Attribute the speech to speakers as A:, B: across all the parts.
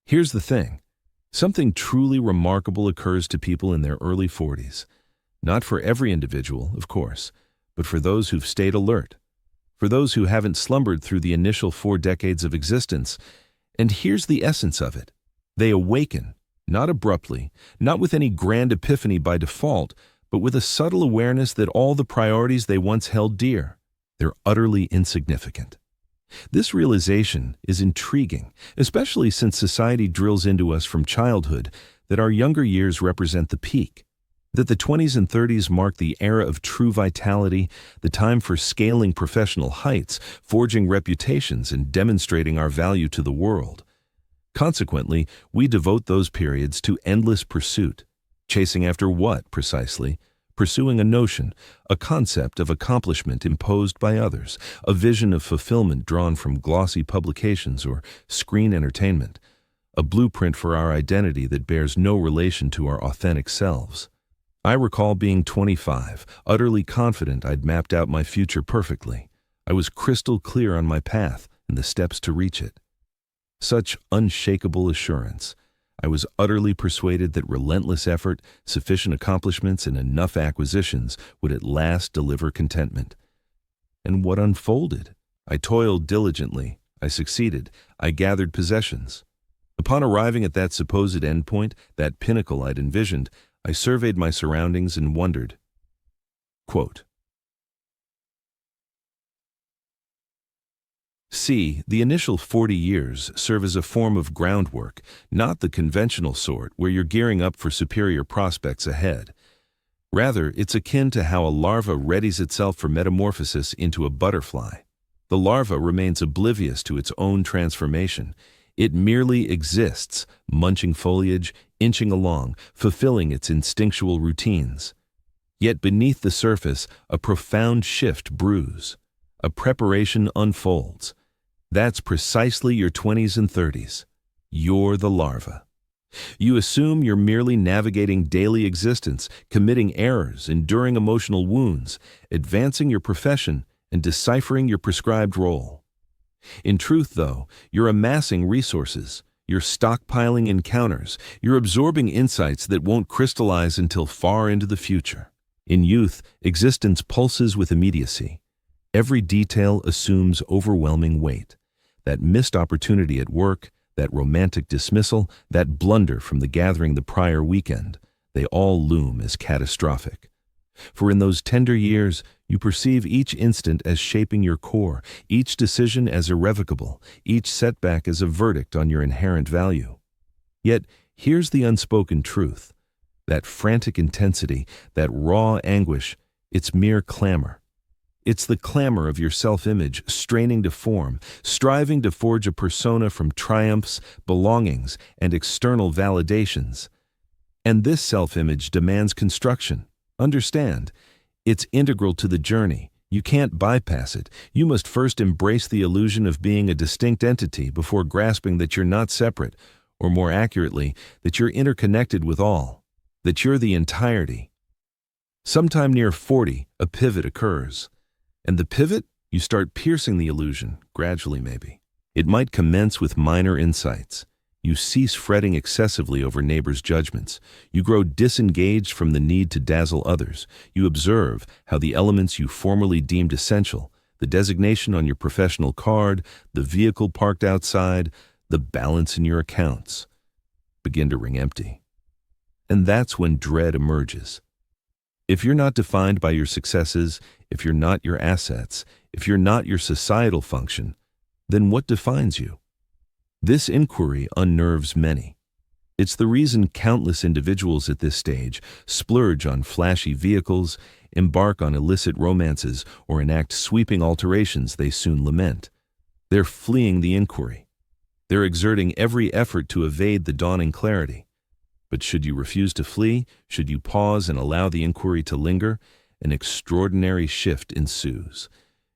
A: Here's the thing. Something truly remarkable occurs to people in their early 40s. Not for every individual, of course, but for those who've stayed alert, for those who haven't slumbered through the initial 4 decades of existence. And here's the essence of it. They awaken, not abruptly, not with any grand epiphany by default, but with a subtle awareness that all the priorities they once held dear, they're utterly insignificant. This realization is intriguing, especially since society drills into us from childhood that our younger years represent the peak, that the 20s and 30s mark the era of true vitality, the time for scaling professional heights, forging reputations, and demonstrating our value to the world. Consequently, we devote those periods to endless pursuit. Chasing after what, precisely? Pursuing a notion, a concept of accomplishment imposed by others, a vision of fulfillment drawn from glossy publications or screen entertainment, a blueprint for our identity that bears no relation to our authentic selves. I recall being 25, utterly confident I'd mapped out my future perfectly. I was crystal clear on my path and the steps to reach it. Such unshakable assurance. I was utterly persuaded that relentless effort, sufficient accomplishments, and enough acquisitions would at last deliver contentment. And what unfolded? I toiled diligently. I succeeded. I gathered possessions. Upon arriving at that supposed endpoint, that pinnacle I'd envisioned, I surveyed my surroundings and wondered. Quote, "See, the initial 40 years serve as a form of groundwork, not the conventional sort where you're gearing up for superior prospects ahead. Rather, it's akin to how a larva readies itself for metamorphosis into a butterfly. The larva remains oblivious to its own transformation. It merely exists, munching foliage, inching along, fulfilling its instinctual routines. Yet beneath the surface, a profound shift brews. A preparation unfolds. That's precisely your 20s and 30s. You're the larva. You assume you're merely navigating daily existence, committing errors, enduring emotional wounds, advancing your profession, and deciphering your prescribed role. In truth, though, you're amassing resources. You're stockpiling encounters. You're absorbing insights that won't crystallize until far into the future. In youth, existence pulses with immediacy. Every detail assumes overwhelming weight. That missed opportunity at work, that romantic dismissal, that blunder from the gathering the prior weekend, they all loom as catastrophic. For in those tender years, you perceive each instant as shaping your core, each decision as irrevocable, each setback as a verdict on your inherent value. Yet, here's the unspoken truth. That frantic intensity, that raw anguish, it's mere clamor. It's the clamor of your self-image straining to form, striving to forge a persona from triumphs, belongings, and external validations. And this self-image demands construction. Understand, it's integral to the journey. You can't bypass it. You must first embrace the illusion of being a distinct entity before grasping that you're not separate, or more accurately, that you're interconnected with all, that you're the entirety. Sometime near 40, a pivot occurs. And the pivot, you start piercing the illusion, gradually maybe. It might commence with minor insights. You cease fretting excessively over neighbors' judgments. You grow disengaged from the need to dazzle others. You observe how the elements you formerly deemed essential, the designation on your professional card, the vehicle parked outside, the balance in your accounts, begin to ring empty. And that's when dread emerges. If you're not defined by your successes, if you're not your assets, if you're not your societal function, then what defines you? This inquiry unnerves many. It's the reason countless individuals at this stage splurge on flashy vehicles, embark on illicit romances, or enact sweeping alterations they soon lament. They're fleeing the inquiry. They're exerting every effort to evade the dawning clarity. But should you refuse to flee, should you pause and allow the inquiry to linger, an extraordinary shift ensues.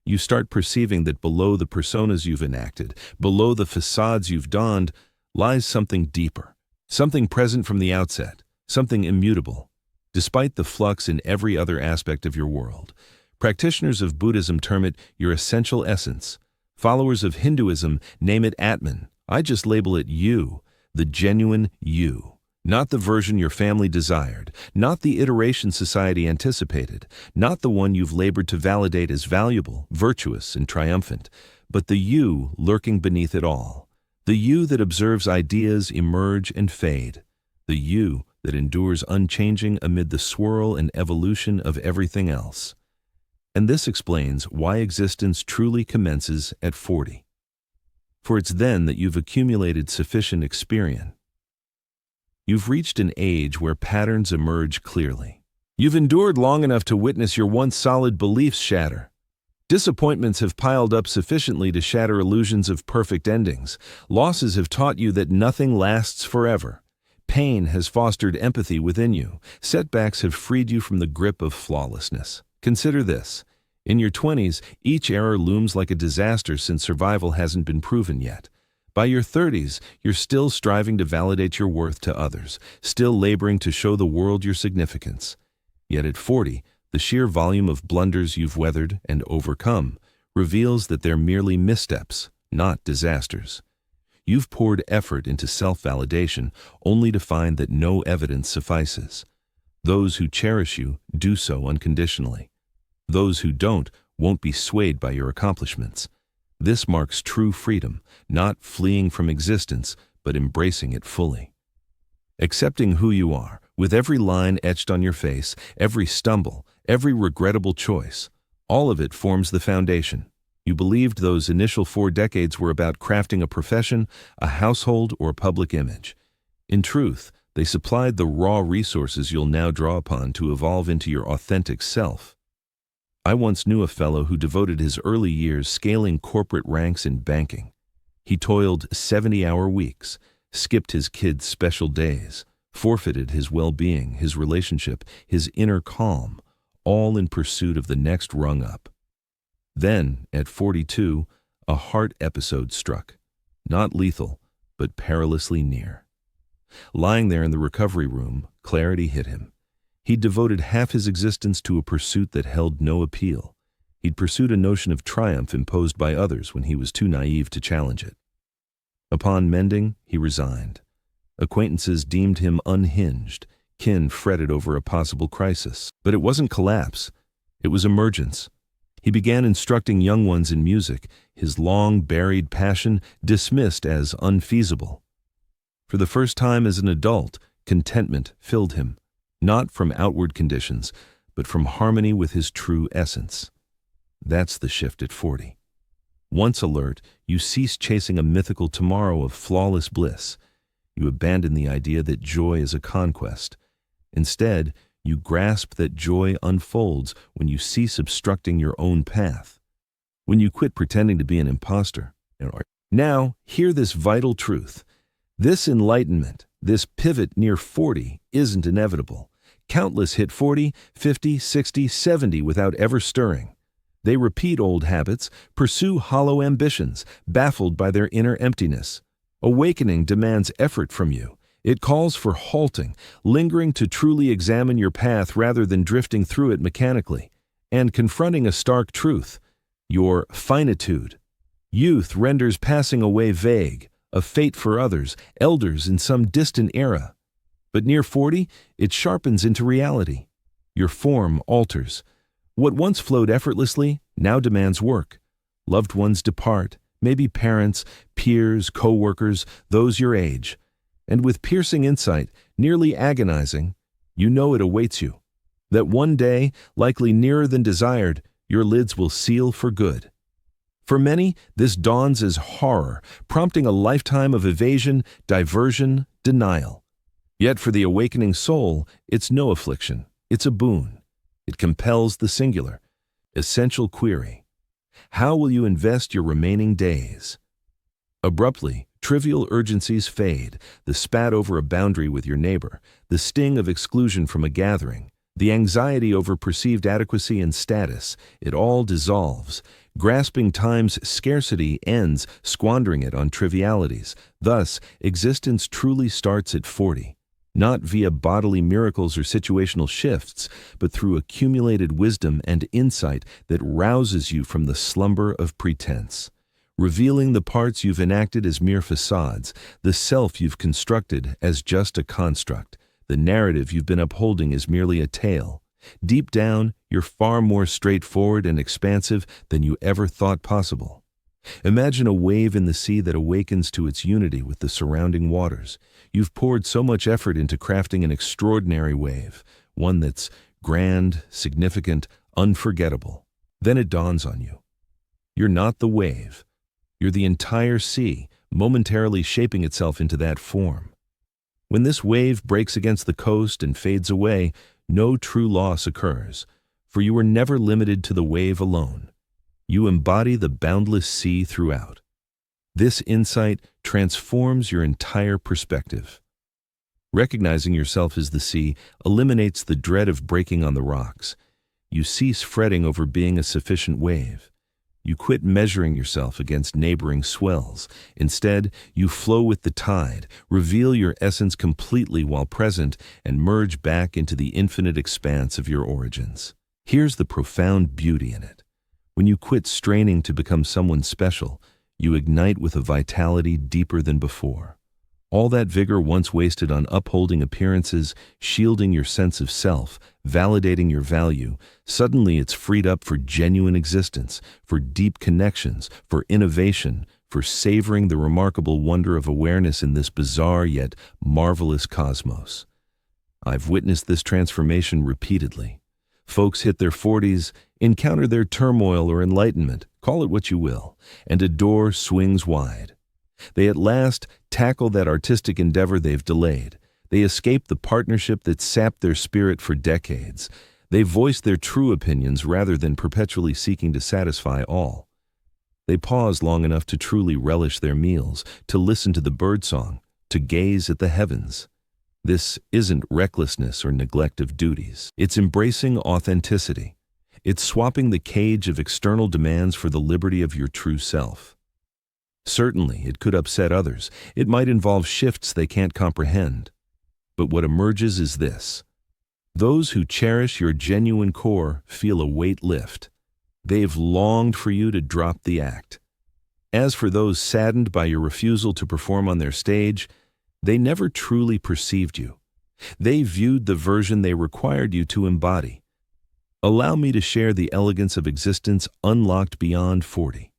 A: You start perceiving that below the personas you've enacted, below the facades you've donned, lies something deeper, something present from the outset, something immutable, despite the flux in every other aspect of your world. Practitioners of Buddhism term it your essential essence. Followers of Hinduism name it Atman. I just label it you, the genuine you. Not the version your family desired, not the iteration society anticipated, not the one you've labored to validate as valuable, virtuous, and triumphant, but the you lurking beneath it all. The you that observes ideas emerge and fade. The you that endures unchanging amid the swirl and evolution of everything else. And this explains why existence truly commences at 40. For it's then that you've accumulated sufficient experience. You've reached an age where patterns emerge clearly. You've endured long enough to witness your once solid beliefs shatter. Disappointments have piled up sufficiently to shatter illusions of perfect endings. Losses have taught you that nothing lasts forever. Pain has fostered empathy within you. Setbacks have freed you from the grip of flawlessness. Consider this. In your 20s, each error looms like a disaster since survival hasn't been proven yet. By your 30s, you're still striving to validate your worth to others, still laboring to show the world your significance. Yet at 40, the sheer volume of blunders you've weathered and overcome reveals that they're merely missteps, not disasters. You've poured effort into self-validation only to find that no evidence suffices. Those who cherish you do so unconditionally. Those who don't won't be swayed by your accomplishments. This marks true freedom, not fleeing from existence, but embracing it fully. Accepting who you are, with every line etched on your face, every stumble, every regrettable choice, all of it forms the foundation. You believed those initial 4 decades were about crafting a profession, a household, or a public image. In truth, they supplied the raw resources you'll now draw upon to evolve into your authentic self. I once knew a fellow who devoted his early years scaling corporate ranks in banking. He toiled 70-hour weeks, skipped his kids' special days, forfeited his well-being, his relationship, his inner calm, all in pursuit of the next rung up. Then, at 42, a heart episode struck. Not lethal, but perilously near. Lying there in the recovery room, clarity hit him. He'd devoted half his existence to a pursuit that held no appeal. He'd pursued a notion of triumph imposed by others when he was too naive to challenge it. Upon mending, he resigned. Acquaintances deemed him unhinged. Kin fretted over a possible crisis. But it wasn't collapse. It was emergence. He began instructing young ones in music, his long-buried passion dismissed as unfeasible. For the first time as an adult, contentment filled him. Not from outward conditions, but from harmony with his true essence. That's the shift at 40. Once alert, you cease chasing a mythical tomorrow of flawless bliss. You abandon the idea that joy is a conquest. Instead, you grasp that joy unfolds when you cease obstructing your own path. When you quit pretending to be an imposter. Now, hear this vital truth. This enlightenment, this pivot near 40, isn't inevitable. Countless hit 40, 50, 60, 70 without ever stirring. They repeat old habits, pursue hollow ambitions, baffled by their inner emptiness. Awakening demands effort from you. It calls for halting, lingering to truly examine your path rather than drifting through it mechanically, and confronting a stark truth, your finitude. Youth renders passing away vague, a fate for others, elders in some distant era. But near 40, it sharpens into reality. Your form alters. What once flowed effortlessly now demands work. Loved ones depart, maybe parents, peers, co-workers, those your age. And with piercing insight, nearly agonizing, you know it awaits you. That one day, likely nearer than desired, your lids will seal for good. For many, this dawns as horror, prompting a lifetime of evasion, diversion, denial. Yet for the awakening soul, it's no affliction, it's a boon. It compels the singular, essential query. How will you invest your remaining days? Abruptly, trivial urgencies fade, the spat over a boundary with your neighbor, the sting of exclusion from a gathering, the anxiety over perceived adequacy and status, it all dissolves. Grasping time's scarcity ends, squandering it on trivialities. Thus, existence truly starts at 40. Not via bodily miracles or situational shifts, but through accumulated wisdom and insight that rouses you from the slumber of pretense. revealing the parts you've enacted as mere facades, the self you've constructed as just a construct, the narrative you've been upholding as merely a tale. Deep down, you're far more straightforward and expansive than you ever thought possible. Imagine a wave in the sea that awakens to its unity with the surrounding waters. You've poured so much effort into crafting an extraordinary wave, one that's grand, significant, unforgettable. Then it dawns on you. You're not the wave. You're the entire sea, momentarily shaping itself into that form. When this wave breaks against the coast and fades away, no true loss occurs, for you were never limited to the wave alone. You embody the boundless sea throughout. This insight transforms your entire perspective. Recognizing yourself as the sea eliminates the dread of breaking on the rocks. You cease fretting over being a sufficient wave. You quit measuring yourself against neighboring swells. Instead, you flow with the tide, reveal your essence completely while present, and merge back into the infinite expanse of your origins. Here's the profound beauty in it. When you quit straining to become someone special, you ignite with a vitality deeper than before. All that vigor once wasted on upholding appearances, shielding your sense of self, validating your value, suddenly it's freed up for genuine existence, for deep connections, for innovation, for savoring the remarkable wonder of awareness in this bizarre yet marvelous cosmos. I've witnessed this transformation repeatedly. Folks hit their 40s, encounter their turmoil or enlightenment, call it what you will, and a door swings wide. They at last tackle that artistic endeavor they've delayed. They escape the partnership that sapped their spirit for decades. They voice their true opinions rather than perpetually seeking to satisfy all. They pause long enough to truly relish their meals, to listen to the birdsong, to gaze at the heavens. This isn't recklessness or neglect of duties. It's embracing authenticity. It's swapping the cage of external demands for the liberty of your true self. Certainly, it could upset others. It might involve shifts they can't comprehend. But what emerges is this. Those who cherish your genuine core feel a weight lift. They've longed for you to drop the act. As for those saddened by your refusal to perform on their stage, they never truly perceived you. They viewed the version they required you to embody. Allow me to share the elegance of existence unlocked beyond 40.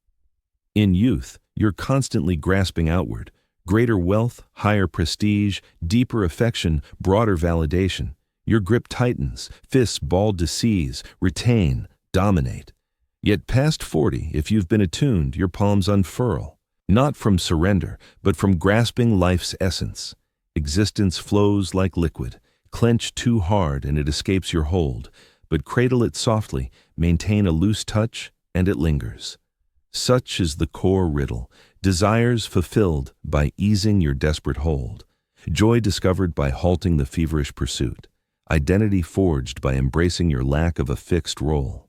A: In youth, you're constantly grasping outward. Greater wealth, higher prestige, deeper affection, broader validation. Your grip tightens, fists balled to seize, retain, dominate. Yet past 40, if you've been attuned, your palms unfurl. Not from surrender, but from grasping life's essence. Existence flows like liquid. Clench too hard and it escapes your hold. But cradle it softly, maintain a loose touch, and it lingers. Such is the core riddle, desires fulfilled by easing your desperate hold, joy discovered by halting the feverish pursuit, identity forged by embracing your lack of a fixed role.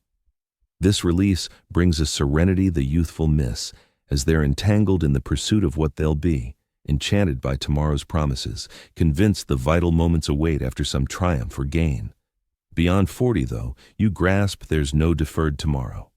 A: This release brings a serenity the youthful miss, as they're entangled in the pursuit of what they'll be, enchanted by tomorrow's promises, convinced the vital moments await after some triumph or gain. Beyond 40, though, you grasp there's no deferred tomorrow.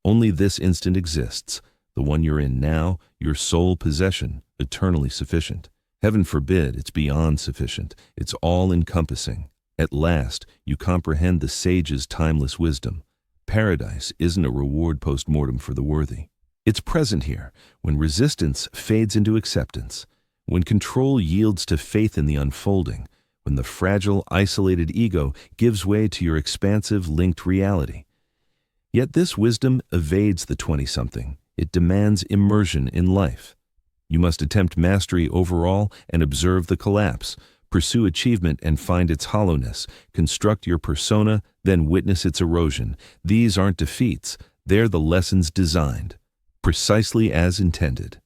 A: Only this instant exists, the one you're in now, your sole possession, eternally sufficient. Heaven forbid it's beyond sufficient, it's all-encompassing. At last, you comprehend the sage's timeless wisdom. Paradise isn't a reward post-mortem for the worthy. It's present here, when resistance fades into acceptance, when control yields to faith in the unfolding, when the fragile, isolated ego gives way to your expansive, linked reality. Yet this wisdom evades the 20-something. It demands immersion in life. You must attempt mastery overall and observe the collapse, pursue achievement and find its hollowness, construct your persona, then witness its erosion. These aren't defeats, they're the lessons designed, precisely as intended.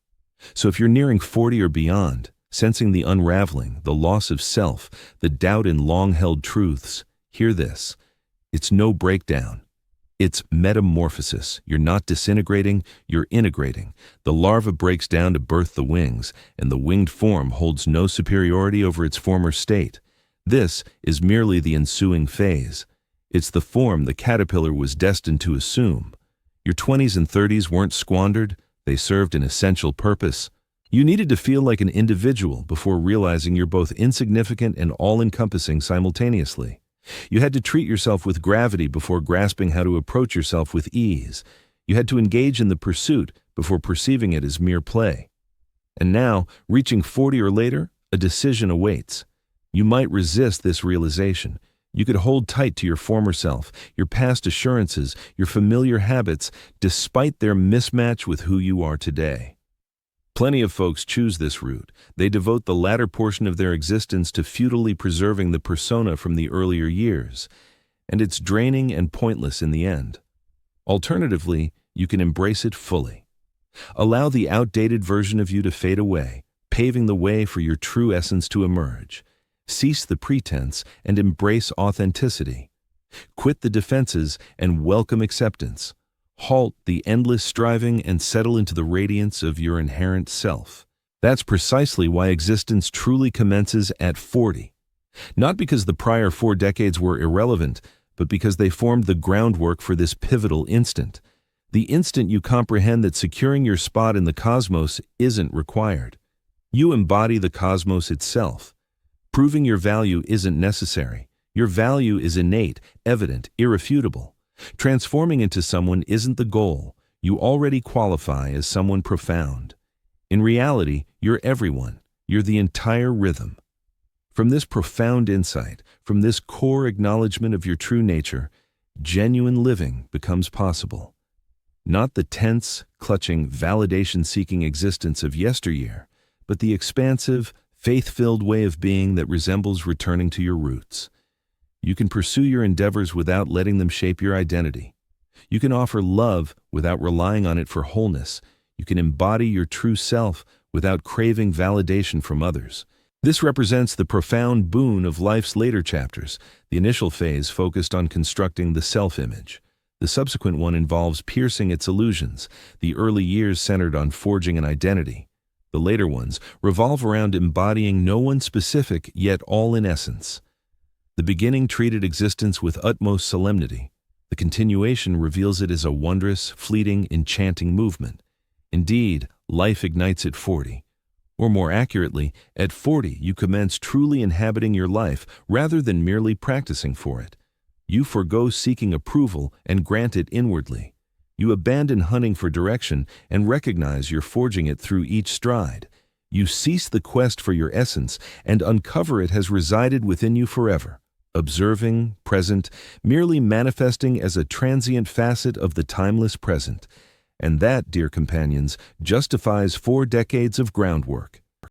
A: So if you're nearing 40 or beyond, sensing the unraveling, the loss of self, the doubt in long-held truths, hear this. It's no breakdown. It's metamorphosis. You're not disintegrating, you're integrating. The larva breaks down to birth the wings, and the winged form holds no superiority over its former state. This is merely the ensuing phase. It's the form the caterpillar was destined to assume. Your 20s and 30s weren't squandered, They served an essential purpose. You needed to feel like an individual before realizing you're both insignificant and all-encompassing simultaneously. You had to treat yourself with gravity before grasping how to approach yourself with ease. You had to engage in the pursuit before perceiving it as mere play. And now, reaching 40 or later, a decision awaits. You might resist this realization. You could hold tight to your former self, your past assurances, your familiar habits, despite their mismatch with who you are today. Plenty of folks choose this route. They devote the latter portion of their existence to futilely preserving the persona from the earlier years, and it's draining and pointless in the end. Alternatively, you can embrace it fully. Allow the outdated version of you to fade away, paving the way for your true essence to emerge. Cease the pretense and embrace authenticity. Quit the defenses and welcome acceptance. Halt the endless striving and settle into the radiance of your inherent self. That's precisely why existence truly commences at 40. Not because the prior 4 decades were irrelevant, but because they formed the groundwork for this pivotal instant. The instant you comprehend that securing your spot in the cosmos isn't required. You embody the cosmos itself. Proving your value isn't necessary. Your value is innate, evident, irrefutable. Transforming into someone isn't the goal. You already qualify as someone profound. In reality, you're everyone. You're the entire rhythm. From this profound insight, from this core acknowledgement of your true nature, genuine living becomes possible. Not the tense, clutching, validation-seeking existence of yesteryear, but the expansive, faith-filled way of being that resembles returning to your roots. You can pursue your endeavors without letting them shape your identity. You can offer love without relying on it for wholeness. You can embody your true self without craving validation from others. This represents the profound boon of life's later chapters. The initial phase focused on constructing the self-image. The subsequent one involves piercing its illusions. The early years centered on forging an identity. The later ones revolve around embodying no one specific, yet all in essence. The beginning treated existence with utmost solemnity. The continuation reveals it as a wondrous, fleeting, enchanting movement. Indeed, life ignites at 40. Or more accurately, at 40 you commence truly inhabiting your life rather than merely practicing for it. You forego seeking approval and grant it inwardly. You abandon hunting for direction and recognize you're forging it through each stride. You cease the quest for your essence and uncover it has resided within you forever, observing, present, merely manifesting as a transient facet of the timeless present. And that, dear companions, justifies 4 decades of groundwork.